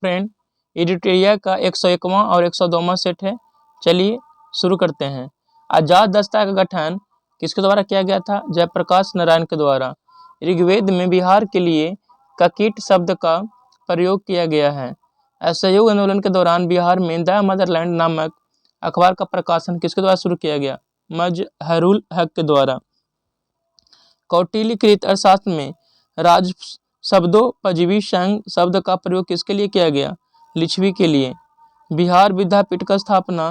Friend एडिटोरिया का 101वां और 102वां set है। चलिए शुरू करते हैं। आजाद दस्ता का गठन किसके द्वारा किया गया था? जयप्रकाश नारायण के द्वारा। ऋग्वेद में बिहार के लिए ककीट शब्द का प्रयोग किया गया है। असहयोग आंदोलन के दौरान बिहार में द मदरलैंड नामक अखबार का प्रकाशन किसके द्वारा शुरू किया गया? मजहरुल हक के द्वारा। कौटिल्यकृत अर्थशास्त्र में राज शब्दोपजीवी संघ शब्द का प्रयोग किसके लिए किया गया? लिच्छवी के लिए। बिहार विद्यापीठ का स्थापना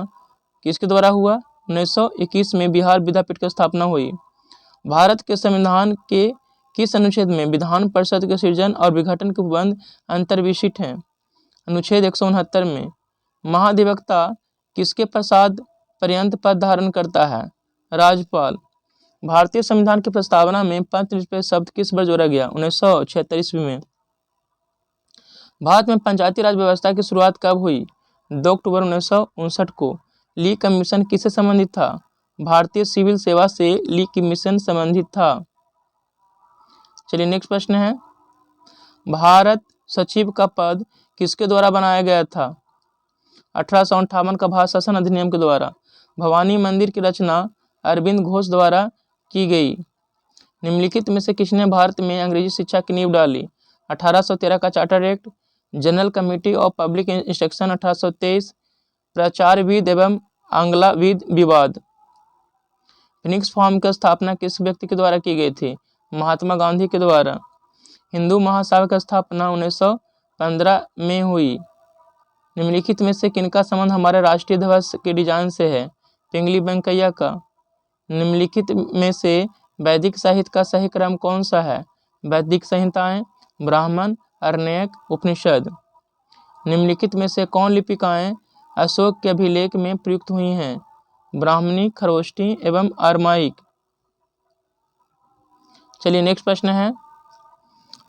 किसके द्वारा हुआ? 1921 में बिहार विद्यापीठ की स्थापना हुई। भारत के संविधान के किस अनुच्छेद में विधान परिषद के सृजन और विघटन के प्रबंध अंतर्विषित हैं? अनुच्छेद 169 में। महाधिवक्ता किसके पश्चात पर्यंत पद धारण करता है? राज्यपाल। भारतीय संविधान की प्रस्तावना में पंचनिरपेक्ष शब्द किस बार जोड़ा गया? 1976 ईस्वी में। भारत में पंचायती राज व्यवस्था की शुरुआत कब हुई? 2 अक्टूबर 1959 को। ली कमीशन किससे संबंधित था? भारतीय सिविल सेवा से ली कमीशन संबंधित था। चलिए नेक्स्ट प्रश्न है, भारत सचिव का पद किसके द्वारा बनाया गया था? 1858 का भारत शासन अधिनियम के द्वारा। भवानी मंदिर की रचना अरविंद घोष द्वारा की गई। निम्नलिखित में से किसने भारत में अंग्रेजी शिक्षा की नींव डाली? 1813 का charter act, general committee of public instruction 1823, प्रचारविद एवं आंग्लविद विवाद। फिनिक्स फॉर्म की स्थापना किस व्यक्ति के द्वारा की गई थी? महात्मा गांधी के द्वारा। हिंदू महासभा की स्थापना 1915 में हुई। निम्नलिखित में से किनका संबंध हमारे राष्ट्रीय ध्वज के डिजाइन से है? पिंगली वेंकैया का। निम्नलिखित में से वैदिक साहित्य का सही क्रम कौन सा है? वैदिक संहिताएं, ब्राह्मण, अरण्यक, उपनिषद। निम्नलिखित में से कौन लिपिकाएं अशोक के अभिलेख में प्रयुक्त हुई हैं? ब्राह्मणी, खरोष्ठी एवं अरमाइक। चलिए नेक्स्ट प्रश्न है,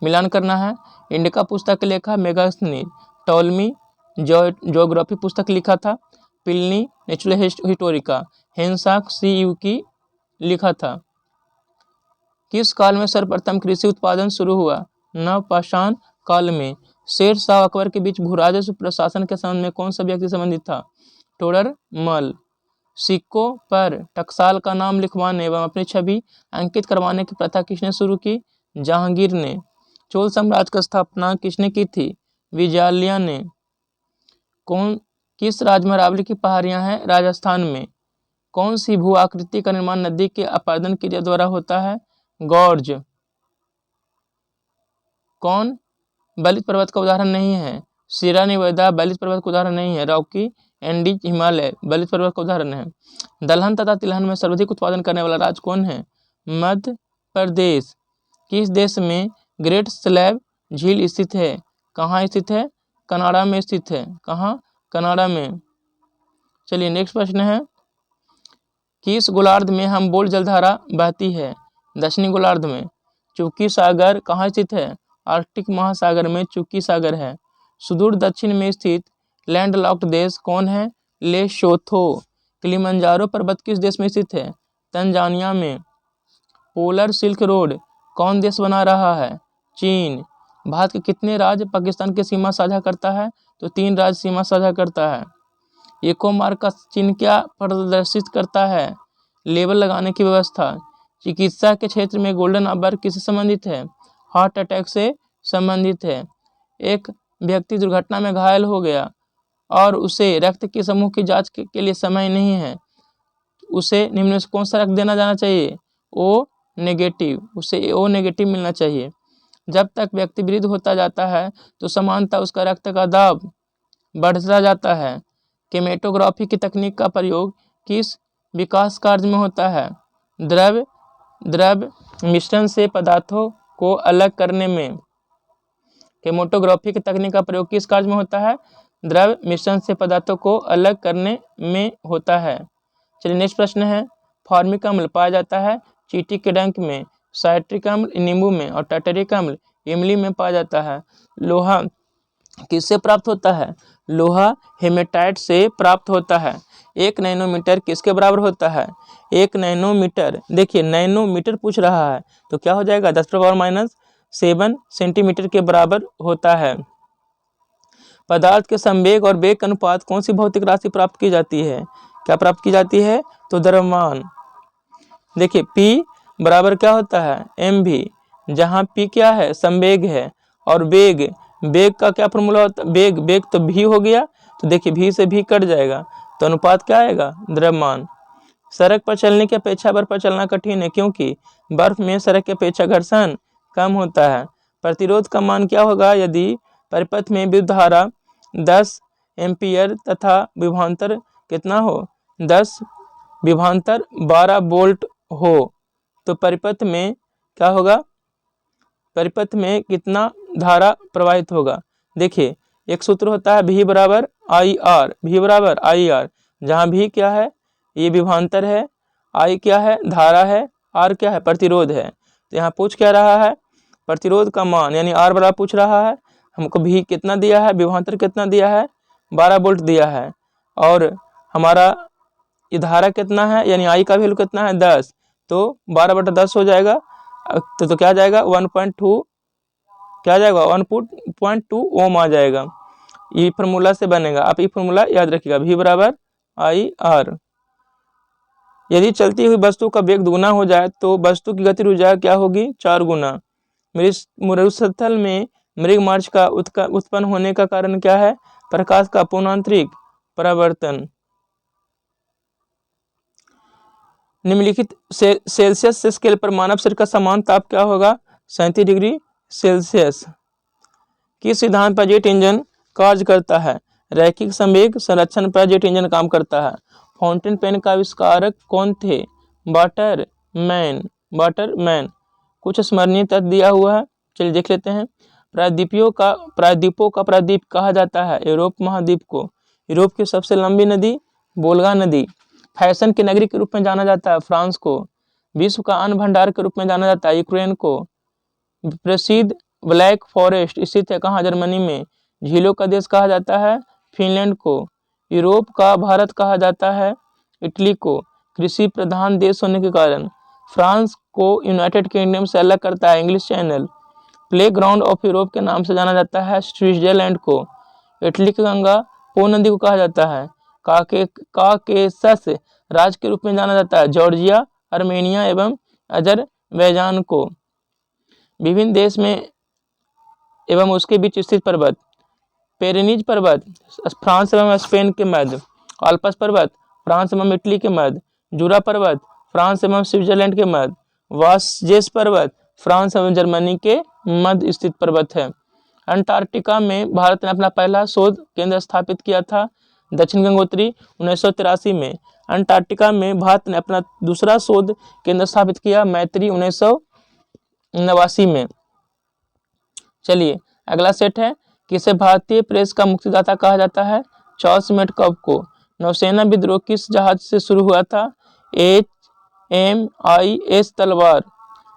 मिलान करना है। इंडिका पुस्तक लेखा मेगास्थनीज। टॉलमी ज्योग्राफी पुस्तक लिखा था। Pliny Natural Historica. हेंसाक CU की लिखा था। किस काल में सर्वप्रथम कृषि उत्पादन शुरू हुआ? नवपाषाण काल में। शेर शाह अकबर के बीच भूराजस्व प्रशासन के संबंध में कौन सा व्यक्ति संबंधित था? टोडरमल। सिक्कों पर टकसाल का नाम लिखवाने एवं अपनी छवि अंकित करवाने की प्रथा किसने शुरू की? जहांगीर ने। चोल साम्राज्य की स्थापना किसने की थी? विजयालय ने। किस राज्य में अरावली की पहाड़ियां हैं? राजस्थान में। कौन सी भू आकृति का निर्माण नदी के अपर्दन क्रिया द्वारा होता है? गॉर्ज। कौन बलित पर्वत का उदाहरण नहीं है? सीरा निवेदा बलित पर्वत का उदाहरण नहीं है। रॉकी एंडीज हिमालय बलित पर्वत का उदाहरण है। दलहन तथा तिलहन में सर्वाधिक उत्पादन करने वाला राज्य कौन है? मध्य प्रदेश। किस देश में ग्रेट स्लैब झील स्थित है? कहाँ स्थित है? कनाडा में स्थित है। कहाँ? कनाडा में। चलिए नेक्स्ट प्रश्न है, किस गोलार्ध में हम्बोल्ट जलधारा बहती है? दक्षिणी गोलार्ध में। चुकी सागर कहाँ स्थित है? आर्कटिक महासागर में चुकी सागर है। सुदूर दक्षिण में स्थित लैंडलॉक्ड देश कौन है? लेसोथो। किलिमंजारो पर्वत किस देश में स्थित है? तंजानिया में। पोलर सिल्क रोड कौन देश बना रहा है? चीन। भारत के कितने राज्य पाकिस्तान की सीमा साझा करता है? तो 3 राज्य सीमा साझा करता है। इको मार्क का चिन्ह क्या प्रदर्शित करता है? लेबल लगाने की व्यवस्था। चिकित्सा के क्षेत्र में गोल्डन आवर किससे संबंधित है? हार्ट अटैक से संबंधित है। एक व्यक्ति दुर्घटना में घायल हो गया और उसे रक्त के समूह की जांच के लिए समय नहीं है, उसे निम्न में से कौन सा रक्त देना जाना चाहिए? O negative. उसे O नेगेटिव मिलना चाहिए। जब तक व्यक्ति वृद्ध होता जाता है तो समानतः उसका रक्त का दाब बढ़ता जाता है। केमेटोग्राफी की तकनीक का प्रयोग किस विकास कार्य में होता है? द्रव्य मिश्रण से पदार्थों को अलग करने में। केमेटोग्राफी की तकनीक का प्रयोग किस कार्य में होता है? द्रव्य मिश्रण से पदार्थों को अलग करने में होता है। चलिए नेक्स्ट प्रश्न है, फॉर्मिक अम्ल पाया जाता है चींटी के डंक में, साइट्रिक अम्ल नींबू में और टार्टरिक अम्ल इमली में पाया जाता है। लोहा किससे प्राप्त होता है? लोहा हेमेटाइट से प्राप्त होता है। 1 नैनोमीटर किसके बराबर होता है? 1 नैनोमीटर, देखिए नैनोमीटर पूछ रहा है तो क्या हो जाएगा? 10⁻⁻7 सेंटीमीटर के बराबर होता है। पदार्थ के संवेग और वेग के अनुपात कौन सी भौतिक राशि प्राप्त की जाती है? क्या प्राप्त की जाती है? तो द्रव्यमान। देखिए P बराबर क्या होता है? mv, जहाँ P क्या है? संवेग है। और वेग, वेग का क्या फॉर्मूला होता है? वेग, वेग तो v हो गया, तो देखिए v से v कट जाएगा, तो अनुपात क्या आएगा? द्रव्यमान। सड़क पर चलने की अपेक्षा बर्फ पर चलना कठिन है, क्योंकि बर्फ में सड़क की अपेक्षा घर्षण कम होता है। प्रतिरोध का मान क्या होगा यदि परिपथ में विद्युत धारा 10 एम्पीयर तथा विभवांतर कितना हो? 10 विभवांतर 12 वोल्ट हो, तो परिपथ में क्या होगा? परिपथ में कितना धारा प्रवाहित होगा? देखिए एक सूत्र होता है V बराबर आई आर, V बराबर आई आर, जहाँ V क्या है? ये विभवांतर है, I क्या है? धारा है, R क्या है? प्रतिरोध है। तो यहाँ पूछ क्या रहा है? प्रतिरोध का मान, यानी R बराबर पूछ रहा है। हमको V कितना दिया है? विभवांतर कितना दिया है? 12 वोल्ट दिया है। और हमारा ये धारा कितना है, यानी I का वैल्यू कितना है? 10, तो 12/10 हो जाएगा। तो क्या जाएगा? 1.2, क्या जाएगा? 1.2 ओम आ जाएगा। ये फार्मूला से बनेगा, आप ये फार्मूला याद रखिएगा, V बराबर आई आर। यदि चलती हुई वस्तु का वेग दुगुना हो जाए तो वस्तु की गति ऊर्जा क्या होगी? 4 गुना। मरुस्थल में मृगमार्च का उत्पन्न होने का कारण क्या है? प्रकाश का पूर्णांतरिक परावर्तन। निम्नलिखित सेल्सियस स्केल पर मानव शरीर का समान ताप क्या होगा? 37 डिग्री सेल्सियस। किस सिद्धांत पर जेट इंजन कार्य करता है? रैखिक संवेग संरक्षण पर जेट इंजन काम करता है। फाउंटेन पेन का आविष्कारक कौन थे? वाटरमैन। कुछ स्मरणीय तथ्य दिया हुआ है, चलिए देख लेते हैं। प्रायद्वीपों का प्रायद्वीप कहा जाता है यूरोप महाद्वीप को। यूरोप की सबसे लंबी नदी वोल्गा नदी। फैशन की नगरी के रूप में जाना जाता है फ्रांस को। विश्व का अन्न भंडार के रूप में जाना जाता है यूक्रेन को। प्रसिद्ध ब्लैक फॉरेस्ट स्थित है कहाँ? जर्मनी में। झीलों का देश कहा जाता है फिनलैंड को। यूरोप का भारत कहा जाता है इटली को। कृषि प्रधान देश होने के कारण फ्रांस को यूनाइटेड किंगडम से अलग करता है English channel. Play ground of Europe के नाम से जाना जाता है स्विट्जरलैंड को। इटली की गंगा पो नदी को कहा जाता है काकेसस राज्य के रूप में जाना जाता है जॉर्जिया, आर्मेनिया एवं अजरबैजान को। विभिन्न देश में एवं उसके बीच स्थित पर्वत। पेरेनीज पर्वत फ्रांस एवं स्पेन के मध्य। आल्प्स पर्वत फ्रांस एवं इटली के मध्य। जूरा पर्वत फ्रांस एवं स्विट्जरलैंड के मध्य। वासजेस पर्वत फ्रांस एवं जर्मनी के मध्य स्थित पर्वत है। अंटार्कटिका में भारत ने अपना पहला शोध केंद्र स्थापित किया था दक्षिण गंगोत्री 1983 में। अंटार्कटिका में भारत ने अपना दूसरा शोध केंद्र स्थापित किया मैत्री 1989 में। चलिए अगला सेट है, किसे भारतीय प्रेस का मुक्तिदाता कहा जाता है? चार्ल्स मेटकॉफ को। नौसेना विद्रोह किस जहाज से शुरू हुआ था? HMIS तलवार।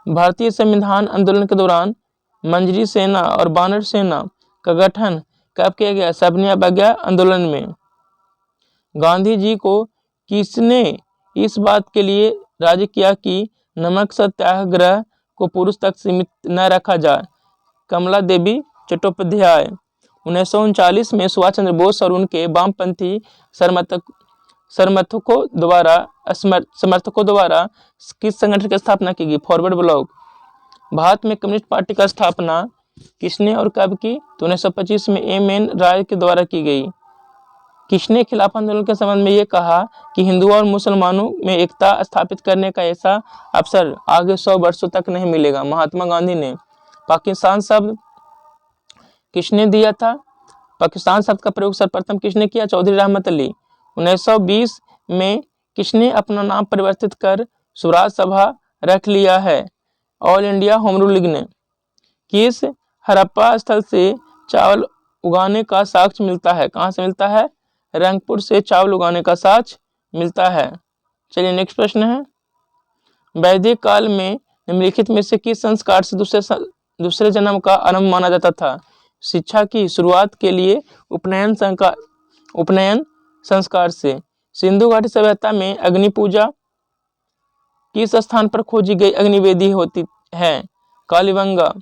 भारतीय संविधान आंदोलन के दौरान मंजरी सेना और बानर सेना का गठन कब किया गया? सबने अवज्ञा आंदोलन में। गांधी जी को किसने इस बात के लिए राजी किया कि नमक सत्याग्रह को पुरुष तक सीमित न रखा जाए? कमला देवी चट्टोपाध्याय। 1939 में सुभाष चंद्र बोस और उनके वामपंथी समर्थकों द्वारा किस संगठन की स्थापना की गई? Forward block. भारत में कम्युनिस्ट पार्टी का स्थापना किसने और कब की? तो 1925 में M.N. राय के द्वारा की गई। किसने खिलाफत आंदोलन के संबंध में ये कहा कि हिंदुओं और मुसलमानों में एकता स्थापित करने का ऐसा अवसर आगे 100 वर्षों तक नहीं मिलेगा? महात्मा गांधी ने। पाकिस्तान शब्द किसने दिया था? पाकिस्तान शब्द का प्रयोग सर्वप्रथम किसने किया? चौधरी रहमत अली। 1920 में किसने अपना नाम परिवर्तित कर स्वराज सभा रख लिया है? All India home rule league ने। किस हड़प्पा स्थल से चावल उगाने का साक्ष्य मिलता है? कहाँ से मिलता है? रंगपुर से चावल उगाने का साक्ष्य मिलता है। चलिए नेक्स्ट प्रश्न है, वैदिक काल में निम्नलिखित में से किस संस्कार से दूसरे जन्म का आरंभ माना जाता था? शिक्षा की शुरुआत के लिए उपनयन संस्कार से। सिंधु घाटी सभ्यता में अग्नि पूजा किस स्थान पर खोजी गई अग्निवेदी होती है? कालीबंगा।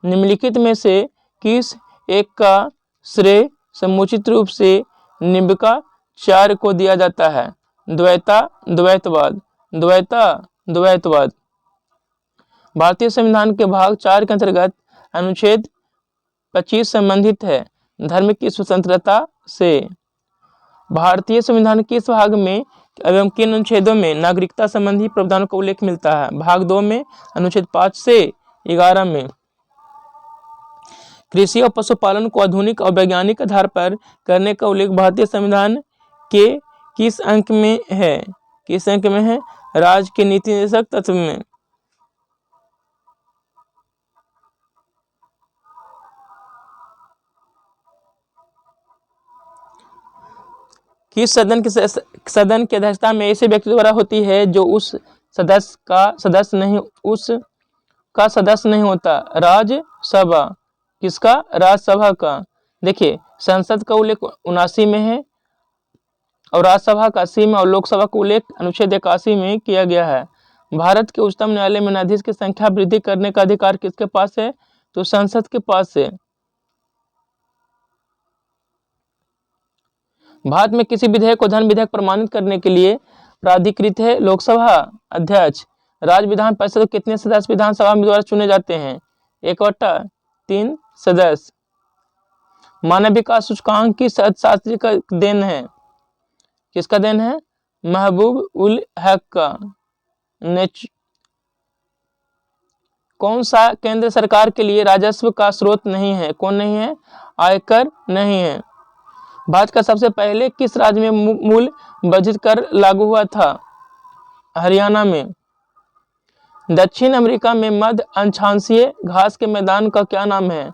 निम्नलिखित में से किस एक का श्रेय समुचित रूप से निम्बिकाचार्य को दिया जाता है? द्वैता, द्वैतवाद, द्वैता, द्वैतवाद। भारतीय संविधान के भाग 4 के अंतर्गत अनुच्छेद 25 संबंधित है धर्म की स्वतंत्रता से। भारतीय संविधान के इस भाग में एवं किन अनुच्छेदों में नागरिकता संबंधी प्रावधानों का उल्लेख मिलता है? भाग 2 में अनुच्छेद 5 से 11 में। कृषि और पशुपालन को आधुनिक और वैज्ञानिक आधार पर करने का उल्लेख भारतीय संविधान के किस अंक में है? किस अंक में है? राज्य के नीति निर्देशक तत्व में। किस सदन की अध्यक्षता में ऐसे व्यक्ति द्वारा होती है जो उस सदस्य नहीं होता? राज्यसभा। किसका? राज्यसभा का। देखिए, संसद का उल्लेख 79 में है और राज्यसभा का 80 में और लोकसभा का उल्लेख अनुच्छेद 81 में किया गया है। भारत के उच्चतम न्यायालय में न्यायाधीश की संख्या वृद्धि करने का अधिकार किसके पास है? तो संसद के पास है। भारत में किसी विधेयक को धन विधेयक प्रमाणित करने के लिए प्राधिकृत है? लोकसभा अध्यक्ष। राज्य विधान परिषद को कितने सदस्य विधानसभा में द्वारा चुने जाते हैं? 1/3 सदस्य। मानव विकास सूचकांक की शास्त्री का देन है? किसका देन है? महबूब उल हक का। कौन सा केंद्र सरकार के लिए राजस्व का स्रोत नहीं है? कौन नहीं है? आयकर नहीं है। भारत का सबसे पहले किस राज्य में मूल बचत कर लागू हुआ था? हरियाणा में। दक्षिण अमेरिका में मध्य अक्षांशीय घास के मैदान का क्या नाम है?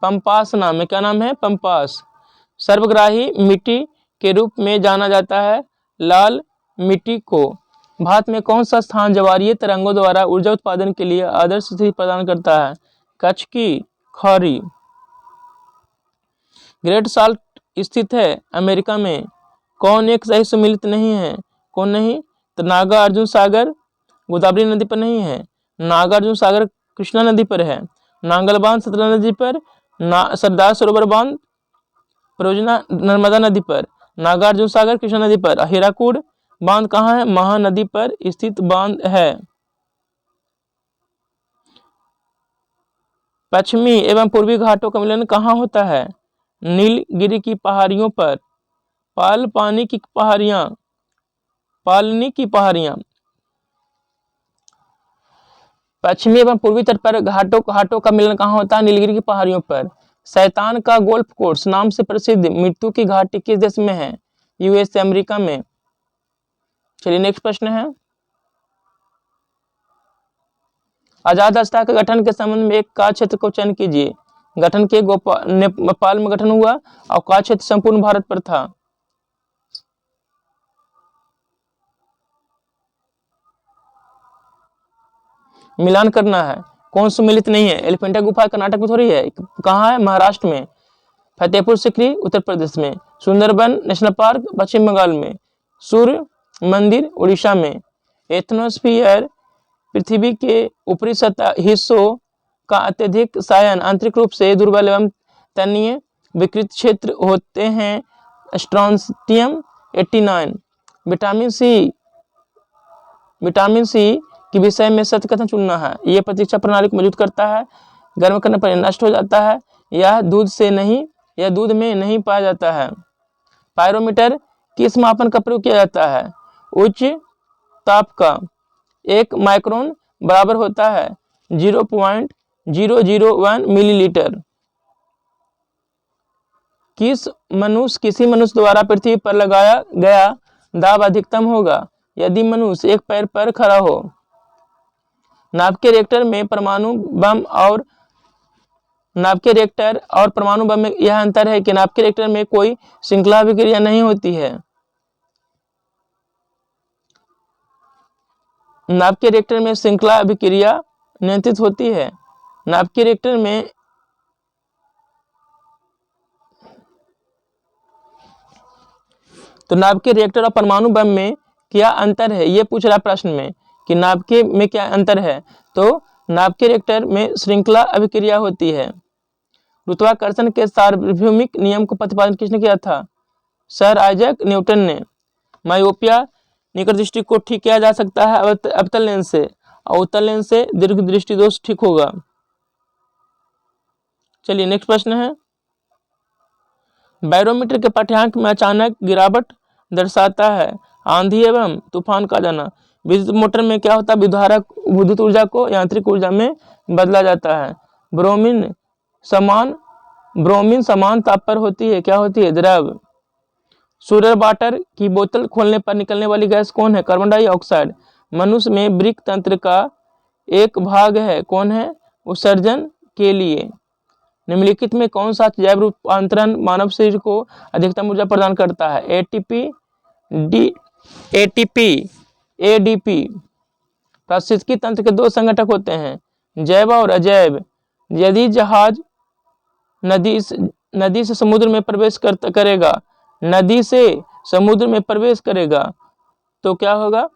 पंपास नाम है। क्या नाम है? पंपास। सर्वग्राही मिट्टी के रूप में जाना जाता है लाल मिट्टी को। भारत में कौन सा स्थान ज्वारीय तरंगों द्वारा ऊर्जा उत्पादन के लिए आदर्श स्थिति प्रदान करता है? कच्छ की खाड़ी। ग्रेट साल्ट स्थित है अमेरिका में। कौन एक सही सम्मिलित नहीं है? कौन नहीं? तो नागार्जुन सागर गोदावरी नदी पर नहीं है। नागार्जुन सागर कृष्णा नदी पर है। नांगल बांध सतलज नदी पर। सरदार सरोवर बांध परियोजना नर्मदा नदी पर। नागार्जुन सागर कृष्णा नदी पर। हीराकुड बांध कहाँ है? महानदी पर स्थित बांध है। पश्चिमी एवं पूर्वी घाटों का मिलन कहाँ होता है? नीलगिरी की पहाड़ियों पर। पालनी की पहाड़ियां। पश्चिमी एवं पूर्वी तट पर घाटों का मिलन कहाँ होता है? नीलगिरी की पहाड़ियों पर। शैतान का गोल्फ कोर्स नाम से प्रसिद्ध मृत्यु की घाटी किस देश में है? यूएसए अमेरिका में। चलिए नेक्स्ट प्रश्न है, आजाद राष्ट्र के गठन के संबंध में एक कार्य क्षेत्र को चयन कीजिए। गठन के नेपाल में गठन हुआ और कार्य क्षेत्र संपूर्ण भारत पर था। मिलान करना है। कौन सुमिलित नहीं है? एलिफेंटा गुफा कर्नाटक में थोड़ी है, कहाँ है? महाराष्ट्र में। फतेहपुर सीकरी उत्तर प्रदेश में। सुंदरबन नेशनल पार्क पश्चिम बंगाल में। सूर्य मंदिर उड़ीसा में। एथनोस्फीयर पृथ्वी के ऊपरी सतह हिस्सों का अत्यधिक सायन आंतरिक रूप से दुर्बल एवं तन्यीय विकृत क्षेत्र होते हैं। स्ट्रोंटियम 89। विटामिन सी के विषय में सत्य कथन चुनना है। यह प्रतीक्षा प्रणाली को मजबूत करता है, गर्म करने पर नष्ट हो जाता है, यह दूध में नहीं पाया जाता है। पायरोमीटर किस मापन का प्रयोग किया जाता है? उच्च ताप का। 1 माइक्रोन बराबर होता है 0.001 मिलीलीटर। किसी मनुष्य द्वारा पृथ्वी पर लगाया गया दाब अधिकतम होगा यदि मनुष्य एक पैर पर खड़ा हो। नाभिकीय रिएक्टर में परमाणु बम और परमाणु बम में यह अंतर है कि नाभिकीय रिएक्टर में कोई श्रृंखला अभिक्रिया नहीं होती है। नाभिकीय रिएक्टर में श्रृंखला अभिक्रिया नियंत्रित होती है। नाभिकीय रिएक्टर में तो नाभिकीय रिएक्टर और परमाणु बम में क्या अंतर है, ये पूछ रहा प्रश्न में कि नाभिकीय में क्या अंतर है। तो नाभिकीय रिएक्टर में श्रृंखला अभिक्रिया होती है। गुरुत्वाकर्षण के सार्वभौमिक नियम को प्रतिपादन किसने किया था? सर आइजैक न्यूटन ने। मायोपिया निकट दृष्टि को ठीक किया जा सकता है अवतल लेंस से, और उत्तल लेंस से दीर्घ दृष्टि दोष ठीक होगा। चलिए नेक्स्ट प्रश्न है, बैरोमीटर के पाठ्यांक में अचानक गिरावट दर्शाता है आंधी एवं तूफान का जाना। विद्युत मोटर में क्या होता है? विद्युत ऊर्जा को यांत्रिक ऊर्जा में बदला जाता है। ब्रोमीन समान ताप पर होती है, क्या होती है? द्रव। सूरर वाटर की बोतल खोलने पर निकलने वाली गैस कौन है? Carbon dioxide. मनुष्य में वृक्क तंत्र का एक भाग है, कौन है? उत्सर्जन के लिए। निम्नलिखित में कौन सा जैव रूपांतरण मानव शरीर को अधिकतम ऊर्जा प्रदान करता है? एटीपी। पारिस्थितिकी तंत्र के दो संघटक होते हैं, जैव और अजैव। यदि जहाज नदी से समुद्र में प्रवेश करेगा, नदी से समुद्र में प्रवेश करेगा तो क्या होगा?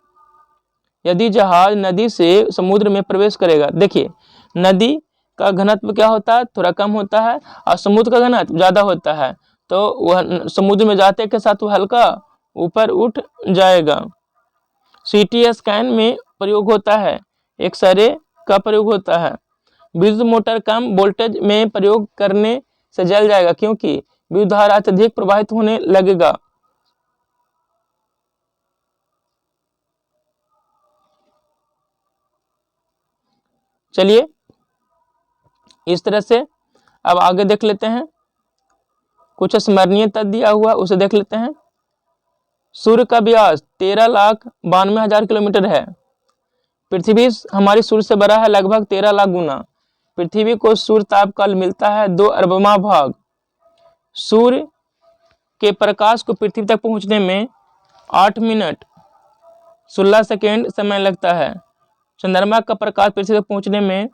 यदि जहाज नदी से समुद्र में प्रवेश करेगा, देखिए नदी का घनत्व क्या होता है? थोड़ा कम होता है, और समुद्र का घनत्व ज्यादा होता है, तो वह समुद्र में जाते के साथ वो हल्का ऊपर उठ जाएगा। सीटी स्कैन में प्रयोग होता है, एक्सरे का प्रयोग होता है। विद्युत मोटर कम वोल्टेज में प्रयोग करने से जल जाएगा, क्योंकि विद्युत धारा अत्यधिक प्रवाहित होने लगेगा। चलिए इस तरह से अब आगे देख लेते हैं, कुछ स्मरणीय तथ्य दिया हुआ उसे देख लेते हैं। सूर्य का व्यास 13,92,000 किलोमीटर है। पृथ्वी हमारी सूर्य से बड़ा है लगभग 13 लाख गुना। पृथ्वी को सूर्य ताप काल मिलता है 2 अरबवां भाग। सूर्य के प्रकाश को पृथ्वी तक पहुंचने में 8 मिनट 16 सेकेंड समय लगता है। चंद्रमा का प्रकाश पृथ्वी तक पहुंचने में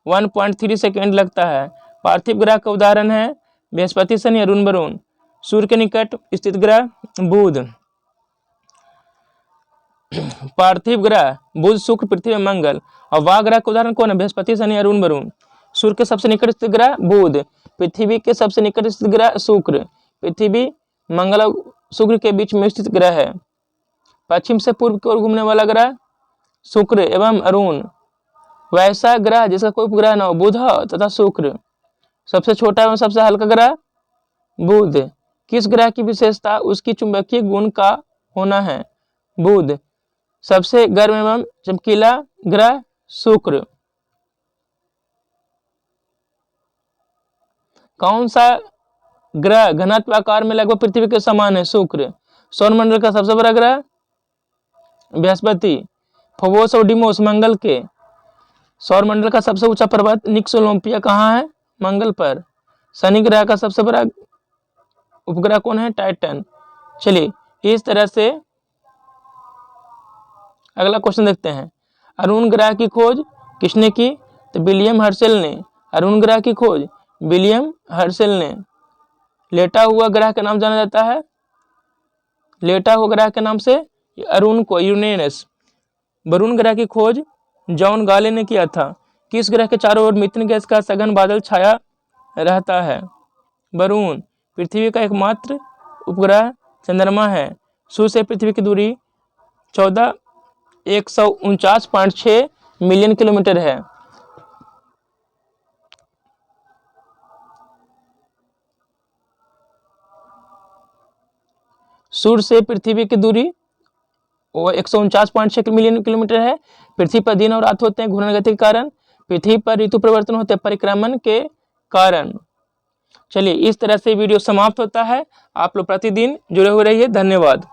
1.3 सेकेंड लगता है। पार्थिव ग्रह का उदाहरण है बृहस्पति, शनि, अरुण, वरुण। सूर्य के निकट स्थित ग्रह बुध। पार्थिव ग्रह बुध, शुक्र, पृथ्वी, मंगल। और वाह ग्रह का उदाहरण कौन है? बृहस्पति, शनि, अरुण, वरुण। सूर्य के सबसे निकट स्थित ग्रह बुध। पृथ्वी के सबसे निकट स्थित ग्रह शुक्र। पृथ्वी, मंगल और शुक्र के बीच में स्थित ग्रह है। पश्चिम से पूर्व की ओर घूमने वाला ग्रह शुक्र एवं अरुण। वैसा ग्रह जिसका कोई उपग्रह न हो, बुध तथा शुक्र। सबसे छोटा एवं सबसे हल्का ग्रह बुध। किस ग्रह की विशेषता उसकी चुंबकीय गुण का होना है? बुध। सबसे गर्म एवं चमकीला ग्रह शुक्र। कौन सा ग्रह घनत्व आकार में लगभग पृथ्वी के समान है? शुक्र। सौरमंडल का सबसे बड़ा ग्रह बृहस्पति। फोबोस और डिमोस मंगल के। सौरमंडल का सबसे ऊंचा पर्वत निक्स ओलंपिया कहाँ है? मंगल पर। शनि ग्रह का सबसे बड़ा उपग्रह कौन है? टाइटन। चलिए इस तरह से अगला क्वेश्चन देखते हैं। अरुण ग्रह की खोज किसने की? तो विलियम हर्शेल ने। अरुण ग्रह की खोज विलियम हर्शेल ने। लेटा हुआ ग्रह का नाम जाना जाता है, लेटा हुआ ग्रह के नाम से अरुण को यूरेनस। वरुण ग्रह की खोज जॉन गाले ने किया था। किस ग्रह के चारों ओर मीथेन गैस का सघन बादल छाया रहता है? वरुण। पृथ्वी का एकमात्र उपग्रह चंद्रमा है। सूर्य से पृथ्वी की दूरी 149.6 मिलियन किलोमीटर है। सूर्य से पृथ्वी की दूरी वो 149.6 मिलियन किलोमीटर है। पृथ्वी पर दिन और रात होते हैं घूर्णन गति के कारण। पृथ्वी पर ऋतु परिवर्तन होते हैं परिक्रमण के कारण। चलिए इस तरह से वीडियो समाप्त होता है। आप लोग प्रतिदिन जुड़े हुए रहिए। धन्यवाद।